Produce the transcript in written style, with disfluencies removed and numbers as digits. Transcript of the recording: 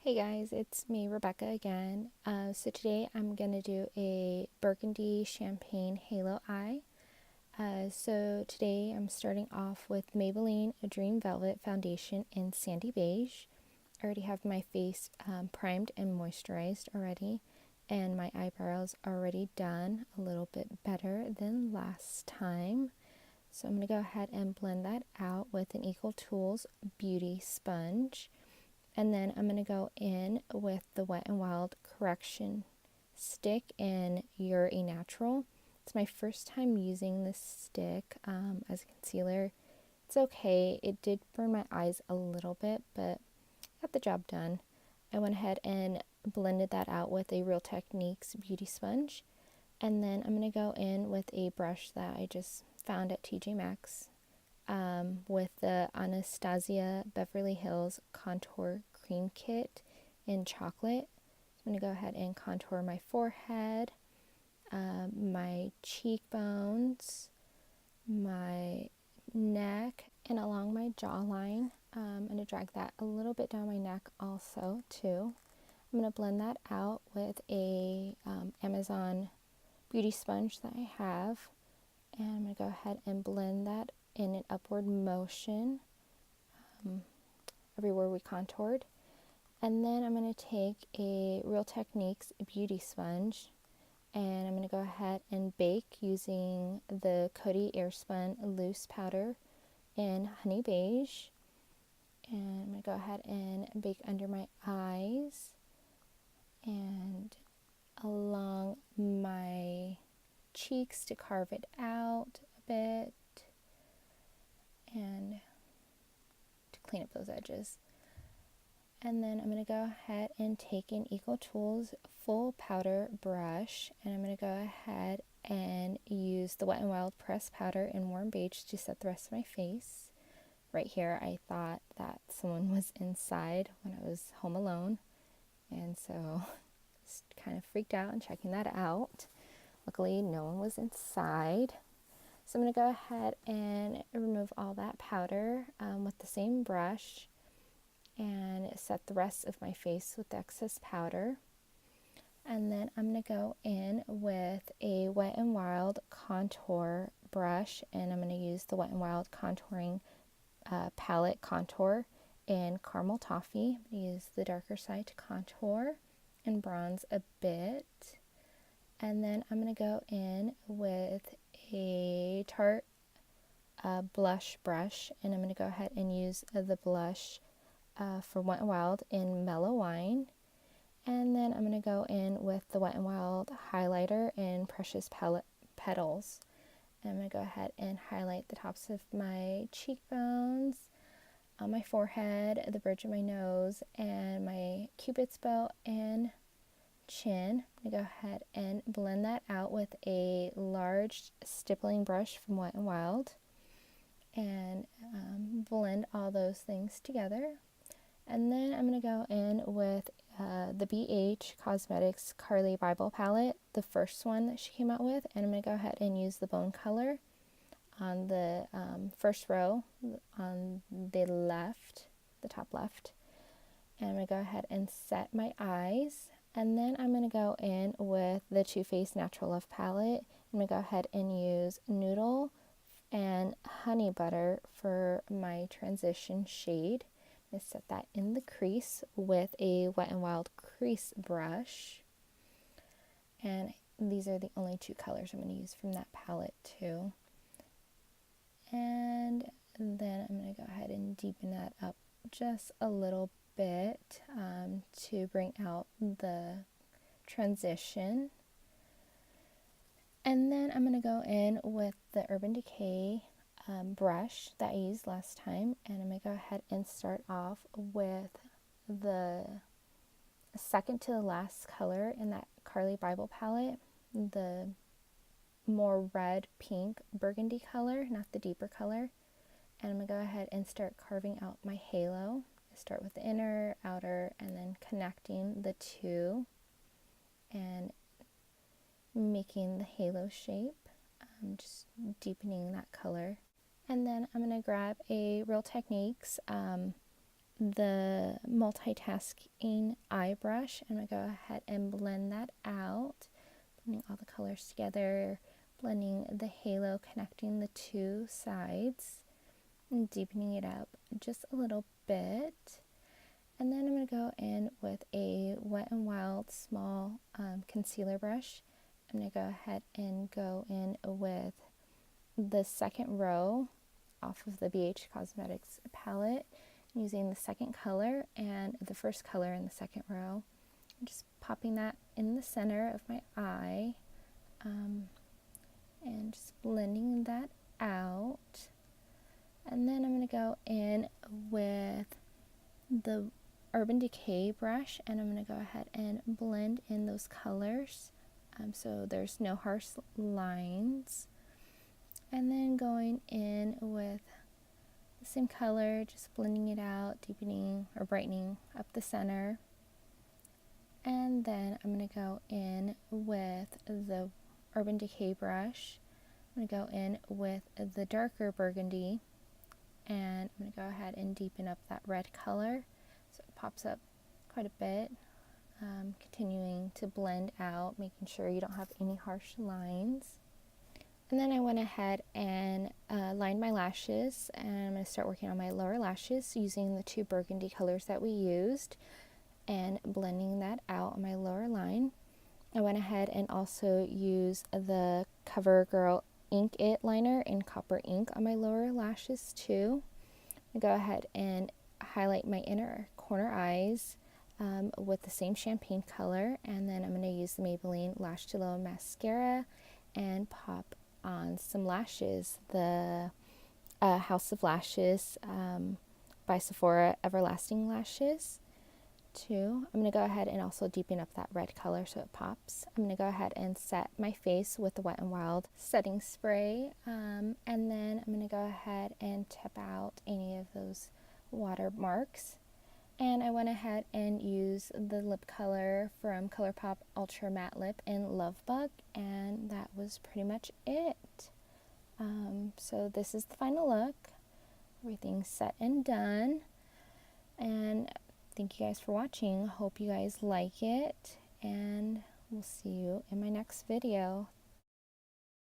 Hey guys, it's me, Rebecca again. So today I'm going to do a Burgundy Champagne Halo Eye. So today I'm starting off with Maybelline Dream Velvet Foundation in Sandy Beige. I already have my face primed and moisturized already, and my eyebrows already done a little bit better than last time. So I'm going to go ahead and blend that out with an Equal Tools Beauty Sponge. And then I'm going to go in with the Wet n Wild Correction Stick in You're a Natural. It's my first time using this stick as a concealer. It's okay. It did burn my eyes a little bit, but got the job done. I went ahead and blended that out with a Real Techniques beauty sponge. And then I'm going to go in with a brush that I just found at TJ Maxx with the Anastasia Beverly Hills Contour Cream Kit in chocolate. I'm going to go ahead and contour my forehead, my cheekbones, my neck, and along my jawline. I'm going to drag that a little bit down my neck also too. I'm going to blend that out with a Amazon beauty sponge that I have, and I'm going to go ahead and blend that in an upward motion everywhere we contoured. And then I'm going to take a Real Techniques beauty sponge, and I'm going to go ahead and bake using the Coty Airspun loose powder in honey beige. And I'm going to go ahead and bake under my eyes and along my cheeks to carve it out a bit and to clean up those edges. And then I'm going to go ahead and take an Equal Tools full powder brush, and I'm going to go ahead and use the Wet n Wild pressed powder in warm beige to set the rest of my face. Right here I thought that someone was inside when I was home alone, and so just kind of freaked out and checking that out. Luckily no one was inside. So I'm going to go ahead and remove all that powder with the same brush and set the rest of my face with the excess powder. And then I'm going to go in with a Wet n Wild contour brush, and I'm going to use the Wet n Wild contouring palette contour in caramel toffee. I'm going to use the darker side to contour and bronze a bit. And then I'm going to go in with a Tarte blush brush, and I'm going to go ahead and use the blush for Wet n Wild in Mellow Wine. And then I'm going to go in with the Wet n Wild highlighter in Precious Petals. And I'm going to go ahead and highlight the tops of my cheekbones, on my forehead, the bridge of my nose, and my cupid's bow and chin. I'm going to go ahead and blend that out with a large stippling brush from Wet n Wild and blend all those things together. And then I'm going to go in with the BH Cosmetics Carli Bybel palette, the first one that she came out with, and I'm going to go ahead and use the bone color on the first row on the left, the top left. And I'm going to go ahead and set my eyes, and then I'm going to go in with the Too Faced Natural Love palette. I'm going to go ahead and use Nudle and Honey Butter for my transition shade. I'm going to set that in the crease with a Wet n Wild crease brush. And these are the only two colors I'm going to use from that palette too. And then I'm going to go ahead and deepen that up just a little bit to bring out the transition. And then I'm going to go in with the Urban Decay brush that I used last time, and I'm going to go ahead and start off with the second to the last color in that Carli Bybel palette, the more red pink burgundy color, not the deeper color. And I'm going to go ahead and start carving out my halo. I start with the inner, outer, and then connecting the two and making the halo shape. Just deepening that color. And then I'm going to grab a Real Techniques the multitasking eye brush. I'm going to go ahead and blend that out, blending all the colors together, blending the halo, connecting the two sides, and deepening it up just a little bit. And then I'm going to go in with a Wet n Wild small concealer brush. I'm going to go ahead and go in with the second row off of the BH Cosmetics palette, using the second color and the first color in the second row. I'm just popping that in the center of my eye, and just blending that out. And then I'm going to go in with the Urban Decay brush, and I'm going to go ahead and blend in those colors so there's no harsh lines. And then going in with the same color, just blending it out, deepening or brightening up the center. And then I'm going to go in with the Urban Decay brush. I'm going to go in with the darker Burgundy, and I'm going to go ahead and deepen up that red color so it pops up quite a bit, continuing to blend out, making sure you don't have any harsh lines. And then I went ahead and lined my lashes, and I'm going to start working on my lower lashes using the two burgundy colors that we used and blending that out on my lower line. I went ahead and also used the Covergirl Ink It liner in copper ink on my lower lashes too. I go ahead and highlight my inner corner eyes with the same champagne color, and then I'm going to use the Maybelline Lash to Low mascara and pop on some lashes, the House of Lashes by Sephora Everlasting Lashes too. I'm going to go ahead and also deepen up that red color so it pops. I'm going to go ahead and set my face with the Wet n Wild setting spray, and then I'm going to go ahead and tap out any of those watermarks. And I went ahead and used the lip color from Colourpop Ultra Matte Lip in Love Bug, and that was pretty much it. So this is the final look. Everything's set and done. And thank you guys for watching. Hope you guys like it, and we'll see you in my next video.